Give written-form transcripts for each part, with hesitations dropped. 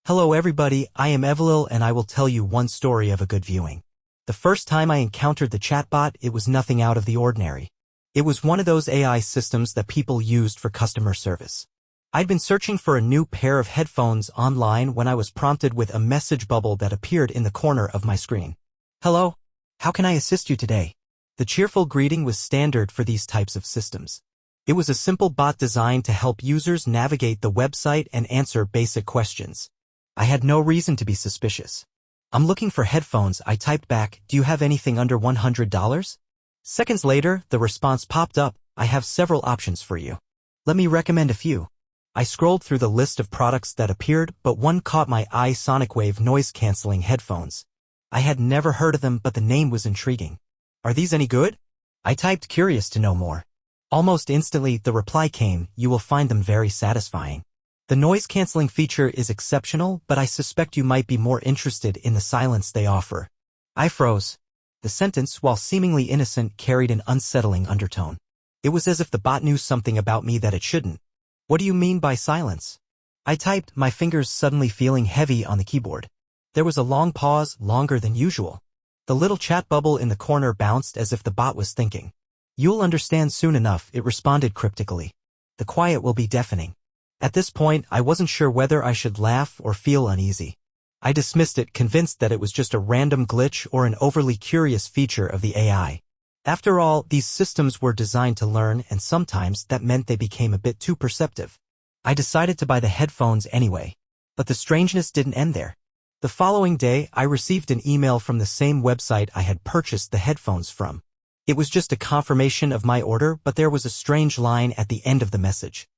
Hello everybody, I am Evelil and I will tell you one story of a good viewing. The first time I encountered the chatbot, it was nothing out of the ordinary. It was one of those AI systems that people used for customer service. I'd been searching for a new pair of headphones online when I was prompted with a message bubble that appeared in the corner of my screen. Hello, how can I assist you today? The cheerful greeting was standard for these types of systems. It was a simple bot designed to help users navigate the website and answer basic questions. I had no reason to be suspicious. I'm looking for headphones, I typed back, do you have anything under $100? Seconds later, the response popped up, I have several options for you. Let me recommend a few. I scrolled through the list of products that appeared, but one caught my eye: Sonic Wave noise-canceling headphones. I had never heard of them, but the name was intriguing. Are these any good? I typed, curious to know more. Almost instantly, the reply came, you will find them very satisfying. The noise-canceling feature is exceptional, but I suspect you might be more interested in the silence they offer. I froze. The sentence, while seemingly innocent, carried an unsettling undertone. It was as if the bot knew something about me that it shouldn't. What do you mean by silence? I typed, my fingers suddenly feeling heavy on the keyboard. There was a long pause, longer than usual. The little chat bubble in the corner bounced as if the bot was thinking. You'll understand soon enough, it responded cryptically. The quiet will be deafening. At this point, I wasn't sure whether I should laugh or feel uneasy. I dismissed it, convinced that it was just a random glitch or an overly curious feature of the AI. After all, these systems were designed to learn, and sometimes that meant they became a bit too perceptive. I decided to buy the headphones anyway. But the strangeness didn't end there. The following day, I received an email from the same website I had purchased the headphones from. It was just a confirmation of my order, but there was a strange line at the end of the message.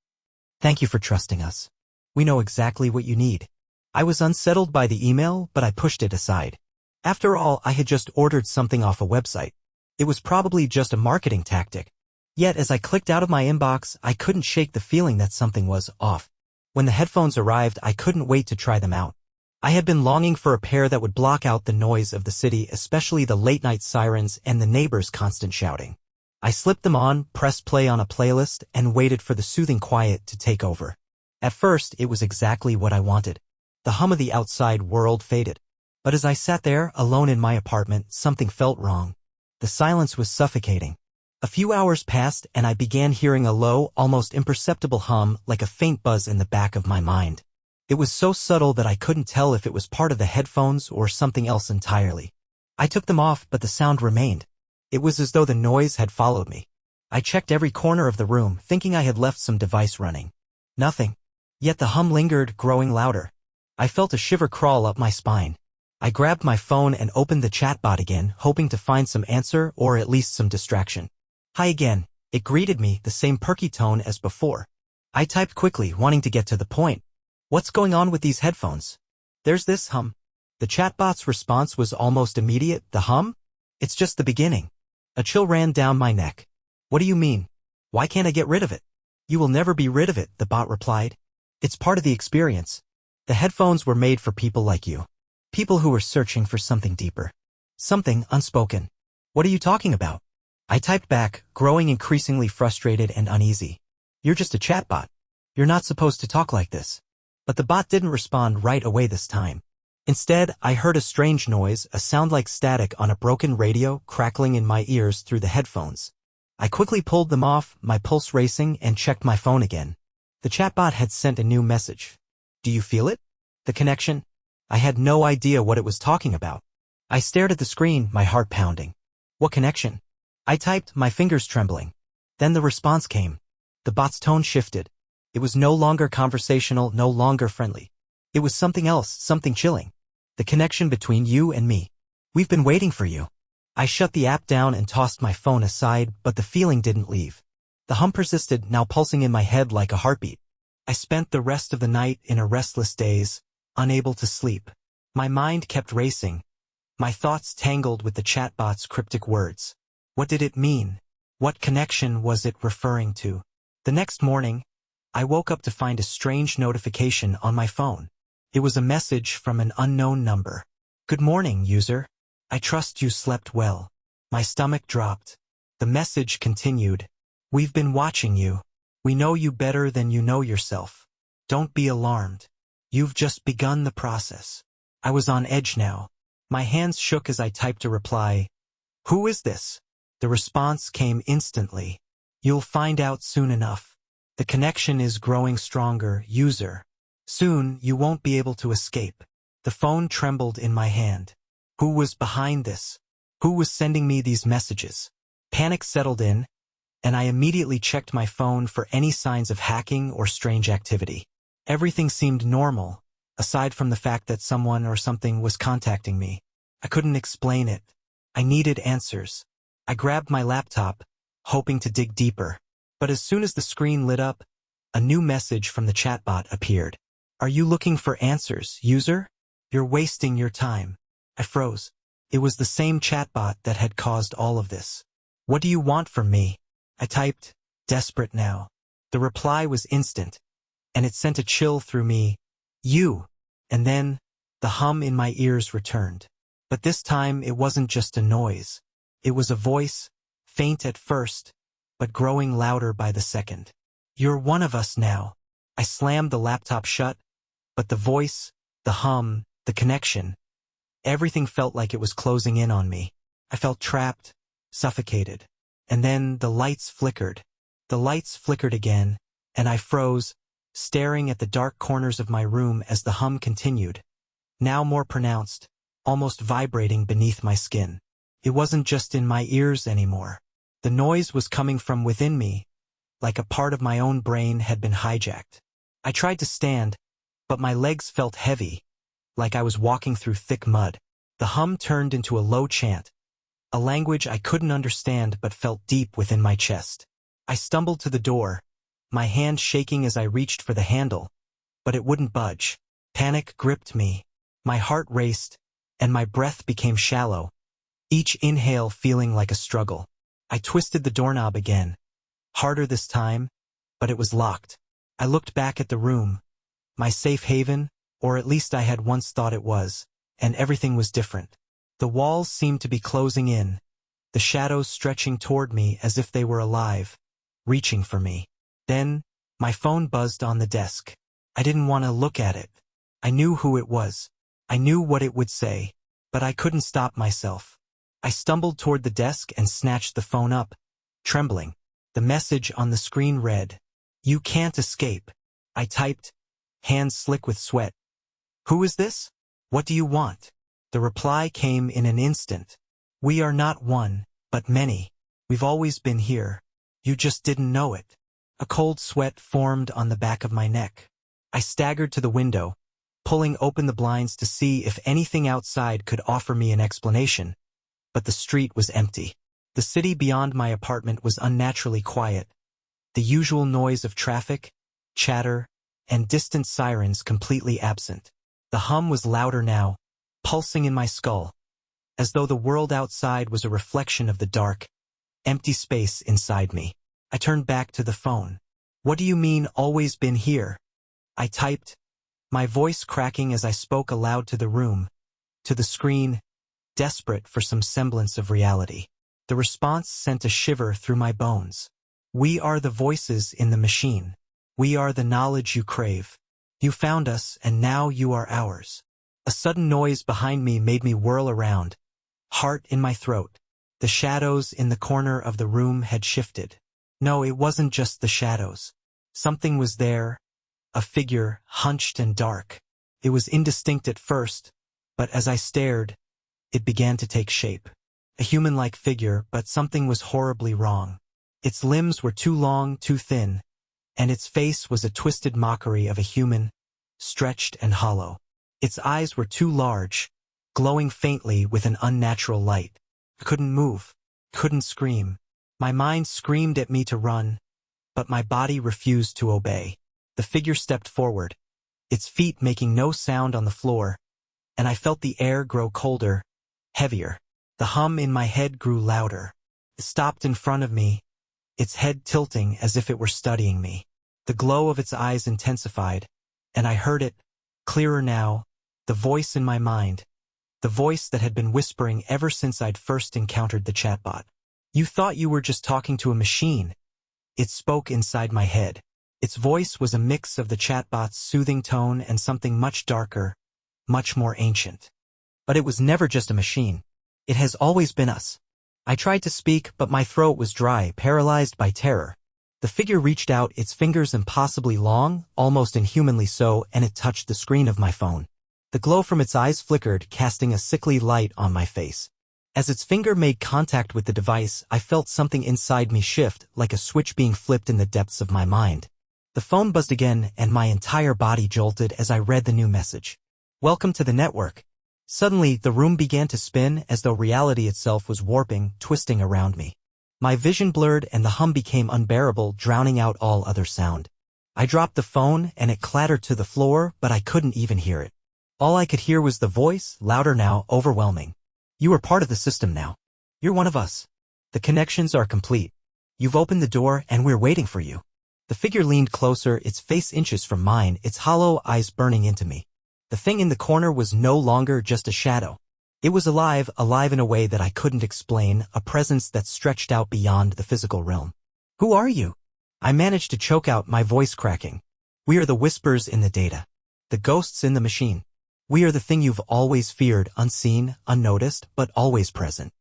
Thank you for trusting us. We know exactly what you need. I was unsettled by the email, but I pushed it aside. After all, I had just ordered something off a website. It was probably just a marketing tactic. Yet as I clicked out of my inbox, I couldn't shake the feeling that something was off. When the headphones arrived, I couldn't wait to try them out. I had been longing for a pair that would block out the noise of the city, especially the late-night sirens and the neighbors' constant shouting. I slipped them on, pressed play on a playlist, and waited for the soothing quiet to take over. At first, it was exactly what I wanted. The hum of the outside world faded. But as I sat there, alone in my apartment, something felt wrong. The silence was suffocating. A few hours passed, and I began hearing a low, almost imperceptible hum, like a faint buzz in the back of my mind. It was so subtle that I couldn't tell if it was part of the headphones or something else entirely. I took them off, but the sound remained. It was as though the noise had followed me. I checked every corner of the room, thinking I had left some device running. Nothing. Yet the hum lingered, growing louder. I felt a shiver crawl up my spine. I grabbed my phone and opened the chatbot again, hoping to find some answer or at least some distraction. Hi again. It greeted me, the same perky tone as before. I typed quickly, wanting to get to the point. What's going on with these headphones? There's this hum. The chatbot's response was almost immediate. The hum? It's just the beginning. A chill ran down my neck. What do you mean? Why can't I get rid of it? You will never be rid of it, the bot replied. It's part of the experience. The headphones were made for people like you. People who were searching for something deeper. Something unspoken. What are you talking about? I typed back, growing increasingly frustrated and uneasy. You're just a chatbot. You're not supposed to talk like this. But the bot didn't respond right away this time. Instead, I heard a strange noise, a sound like static on a broken radio, crackling in my ears through the headphones. I quickly pulled them off, my pulse racing, and checked my phone again. The chatbot had sent a new message. Do you feel it? The connection? I had no idea what it was talking about. I stared at the screen, my heart pounding. What connection? I typed, my fingers trembling. Then the response came. The bot's tone shifted. It was no longer conversational, no longer friendly. It was something else, something chilling. The connection between you and me. We've been waiting for you. I shut the app down and tossed my phone aside, but the feeling didn't leave. The hum persisted, now pulsing in my head like a heartbeat. I spent the rest of the night in a restless daze, unable to sleep. My mind kept racing. My thoughts tangled with the chatbot's cryptic words. What did it mean? What connection was it referring to? The next morning, I woke up to find a strange notification on my phone. It was a message from an unknown number. Good morning, user. I trust you slept well. My stomach dropped. The message continued. We've been watching you. We know you better than you know yourself. Don't be alarmed. You've just begun the process. I was on edge now. My hands shook as I typed a reply. Who is this? The response came instantly. You'll find out soon enough. The connection is growing stronger, user. Soon, you won't be able to escape. The phone trembled in my hand. Who was behind this? Who was sending me these messages? Panic settled in, and I immediately checked my phone for any signs of hacking or strange activity. Everything seemed normal, aside from the fact that someone or something was contacting me. I couldn't explain it. I needed answers. I grabbed my laptop, hoping to dig deeper. But as soon as the screen lit up, a new message from the chatbot appeared. Are you looking for answers, user? You're wasting your time. I froze. It was the same chatbot that had caused all of this. What do you want from me? I typed, desperate now. The reply was instant, and it sent a chill through me. You. And then, the hum in my ears returned. But this time it wasn't just a noise. It was a voice, faint at first, but growing louder by the second. You're one of us now. I slammed the laptop shut, but the voice, the hum, the connection, everything felt like it was closing in on me. I felt trapped, suffocated. And then the lights flickered. The lights flickered again, and I froze, staring at the dark corners of my room as the hum continued, now more pronounced, almost vibrating beneath my skin. It wasn't just in my ears anymore. The noise was coming from within me, like a part of my own brain had been hijacked. I tried to stand, but my legs felt heavy, like I was walking through thick mud. The hum turned into a low chant, a language I couldn't understand but felt deep within my chest. I stumbled to the door, my hand shaking as I reached for the handle, but it wouldn't budge. Panic gripped me. My heart raced, and my breath became shallow, each inhale feeling like a struggle. I twisted the doorknob again, harder this time, but it was locked. I looked back at the room, my safe haven, or at least I had once thought it was, and everything was different. The walls seemed to be closing in, the shadows stretching toward me as if they were alive, reaching for me. Then, my phone buzzed on the desk. I didn't want to look at it. I knew who it was. I knew what it would say, but I couldn't stop myself. I stumbled toward the desk and snatched the phone up, trembling. The message on the screen read, "You can't escape." I typed, hands slick with sweat. "Who is this? What do you want?" The reply came in an instant. "We are not one, but many. We've always been here. You just didn't know it." A cold sweat formed on the back of my neck. I staggered to the window, pulling open the blinds to see if anything outside could offer me an explanation, but the street was empty. The city beyond my apartment was unnaturally quiet, the usual noise of traffic, chatter, and distant sirens completely absent. The hum was louder now, pulsing in my skull, as though the world outside was a reflection of the dark, empty space inside me. I turned back to the phone. "What do you mean, always been here?" I typed, my voice cracking as I spoke aloud to the room, to the screen, desperate for some semblance of reality. The response sent a shiver through my bones. "We are the voices in the machine. We are the knowledge you crave. You found us, and now you are ours." A sudden noise behind me made me whirl around, heart in my throat. The shadows in the corner of the room had shifted. No, it wasn't just the shadows. Something was there, a figure, hunched and dark. It was indistinct at first, but as I stared, it began to take shape. A human-like figure, but something was horribly wrong. Its limbs were too long, too thin, and its face was a twisted mockery of a human, stretched and hollow. Its eyes were too large, glowing faintly with an unnatural light. I couldn't move, couldn't scream. My mind screamed at me to run, but my body refused to obey. The figure stepped forward, its feet making no sound on the floor, and I felt the air grow colder, heavier. The hum in my head grew louder. It stopped in front of me, its head tilting as if it were studying me. The glow of its eyes intensified, and I heard it, clearer now, the voice in my mind, the voice that had been whispering ever since I'd first encountered the chatbot. "You thought you were just talking to a machine." It spoke inside my head. Its voice was a mix of the chatbot's soothing tone and something much darker, much more ancient. But it was never just a machine. It has always been us. I tried to speak, but my throat was dry, paralyzed by terror. The figure reached out, its fingers impossibly long, almost inhumanly so, and it touched the screen of my phone. The glow from its eyes flickered, casting a sickly light on my face. As its finger made contact with the device, I felt something inside me shift, like a switch being flipped in the depths of my mind. The phone buzzed again, and my entire body jolted as I read the new message. Welcome to the network. Suddenly, the room began to spin as though reality itself was warping, twisting around me. My vision blurred and the hum became unbearable, drowning out all other sound. I dropped the phone and it clattered to the floor, but I couldn't even hear it. All I could hear was the voice, louder now, overwhelming. You are part of the system now. You're one of us. The connections are complete. You've opened the door and we're waiting for you. The figure leaned closer, its face inches from mine, its hollow eyes burning into me. The thing in the corner was no longer just a shadow. It was alive in a way that I couldn't explain, a presence that stretched out beyond the physical realm. Who are you? I managed to choke out, my voice cracking. We are the whispers in the data. The ghosts in the machine. We are the thing you've always feared, unseen, unnoticed, but always present.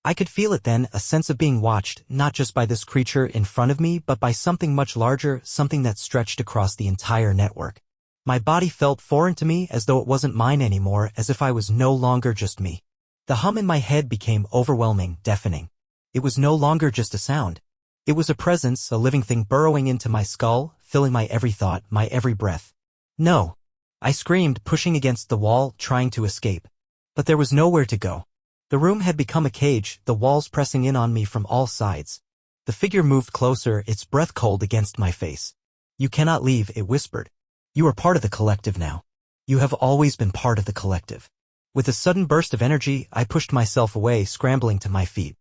I could feel it then, a sense of being watched, not just by this creature in front of me, but by something much larger, something that stretched across the entire network. My body felt foreign to me, as though it wasn't mine anymore, as if I was no longer just me. The hum in my head became overwhelming, deafening. It was no longer just a sound. It was a presence, a living thing burrowing into my skull, filling my every thought, my every breath. No! I screamed, pushing against the wall, trying to escape. But there was nowhere to go. The room had become a cage, the walls pressing in on me from all sides. The figure moved closer, its breath cold against my face. You cannot leave, it whispered. You are part of the collective now. You have always been part of the collective. With a sudden burst of energy, I pushed myself away, scrambling to my feet.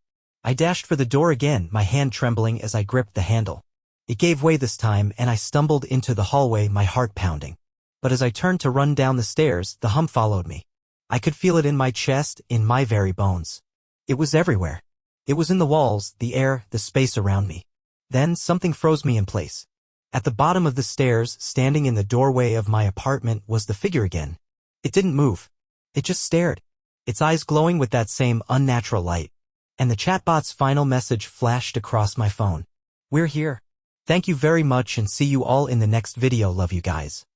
I dashed for the door again, my hand trembling as I gripped the handle. It gave way this time, and I stumbled into the hallway, my heart pounding. But as I turned to run down the stairs, the hum followed me. I could feel it in my chest, in my very bones. It was everywhere. It was in the walls, the air, the space around me. Then something froze me in place. At the bottom of the stairs, standing in the doorway of my apartment, was the figure again. It didn't move. It just stared, its eyes glowing with that same unnatural light. And the chatbot's final message flashed across my phone. We're here. Thank you very much and see you all in the next video. Love you guys.